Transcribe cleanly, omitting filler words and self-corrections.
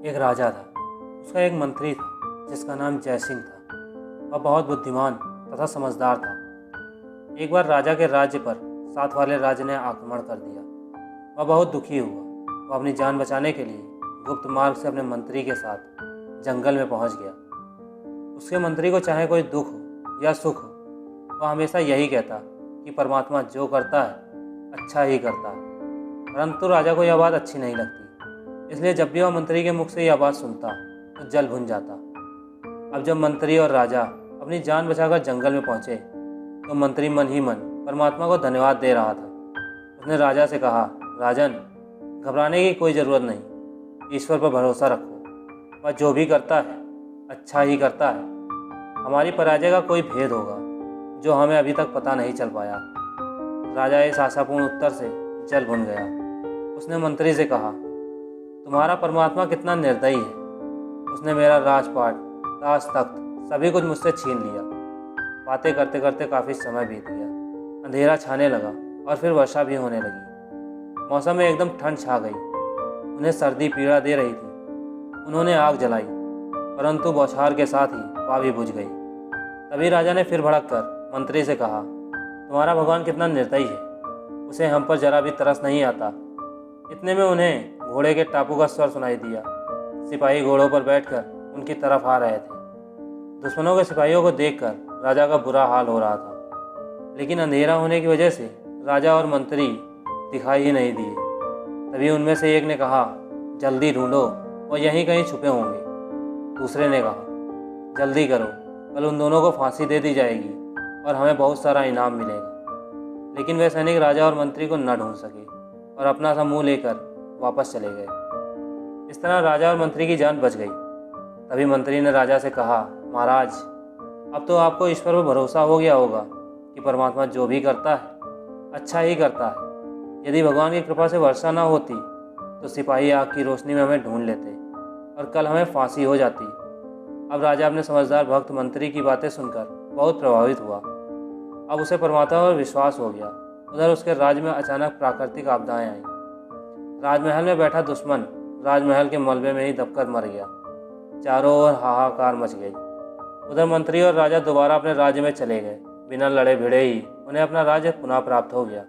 एक राजा था। उसका एक मंत्री था जिसका नाम जयसिंह था। वह बहुत बुद्धिमान तथा समझदार था। एक बार राजा के राज्य पर साथ वाले राज्य ने आक्रमण कर दिया। वह बहुत दुखी हुआ। वह अपनी जान बचाने के लिए गुप्त मार्ग से अपने मंत्री के साथ जंगल में पहुंच गया। उसके मंत्री को चाहे कोई दुख हो या सुख हो, वह हमेशा यही कहता कि परमात्मा जो करता है अच्छा ही करता है। परंतु राजा को यह बात अच्छी नहीं लगती, इसलिए जब भी वह मंत्री के मुख से यह बात सुनता तो जल भुन जाता। अब जब मंत्री और राजा अपनी जान बचाकर जंगल में पहुंचे तो मंत्री मन ही मन परमात्मा को धन्यवाद दे रहा था। उसने राजा से कहा, राजन, घबराने की कोई ज़रूरत नहीं। ईश्वर पर भरोसा रखो। वह जो भी करता है अच्छा ही करता है। हमारी पराजय का कोई भेद होगा जो हमें अभी तक पता नहीं चल पाया। राजा इस आशापूर्ण उत्तर से जल भुन गया। उसने मंत्री से कहा, तुम्हारा परमात्मा कितना निर्दयी है। उसने मेरा राजपाट, राज तख्त सभी कुछ मुझसे छीन लिया। बातें करते करते काफ़ी समय बीत गया। अंधेरा छाने लगा और फिर वर्षा भी होने लगी। मौसम में एकदम ठंड छा गई। उन्हें सर्दी पीड़ा दे रही थी। उन्होंने आग जलाई, परंतु बौछार के साथ ही वह भी बुझ गई। तभी राजा ने फिर भड़क कर मंत्री से कहा, तुम्हारा भगवान कितना निर्दयी है। उसे हम पर जरा भी तरस नहीं आता। इतने में उन्हें घोड़े के टापू का स्वर सुनाई दिया। सिपाही घोड़ों पर बैठकर उनकी तरफ आ रहे थे। दुश्मनों के सिपाहियों को देखकर राजा का बुरा हाल हो रहा था, लेकिन अंधेरा होने की वजह से राजा और मंत्री दिखाई ही नहीं दिए। तभी उनमें से एक ने कहा, जल्दी ढूंढो, वो यहीं कहीं छुपे होंगे। दूसरे ने कहा, जल्दी करो, कल उन दोनों को फांसी दे दी जाएगी और हमें बहुत सारा इनाम मिलेगा। लेकिन वे सैनिक राजा और मंत्री को न ढूंढ सके और अपना सा मुँह लेकर वापस चले गए। इस तरह राजा और मंत्री की जान बच गई। तभी मंत्री ने राजा से कहा, महाराज, अब तो आपको ईश्वर पर भरोसा हो गया होगा कि परमात्मा जो भी करता है अच्छा ही करता है। यदि भगवान की कृपा से वर्षा ना होती तो सिपाही आग की रोशनी में हमें ढूंढ लेते और कल हमें फांसी हो जाती। अब राजा अपने समझदार भक्त मंत्री की बातें सुनकर बहुत प्रभावित हुआ। अब उसे परमात्मा पर विश्वास हो गया। उधर उसके राज्य में अचानक प्राकृतिक आपदाएं आईं। राजमहल में बैठा दुश्मन राजमहल के मलबे में ही दबकर मर गया। चारों ओर हाहाकार मच गई। उधर मंत्री और राजा दोबारा अपने राज्य में चले गए। बिना लड़े भिड़े ही उन्हें अपना राज्य पुनः प्राप्त हो गया।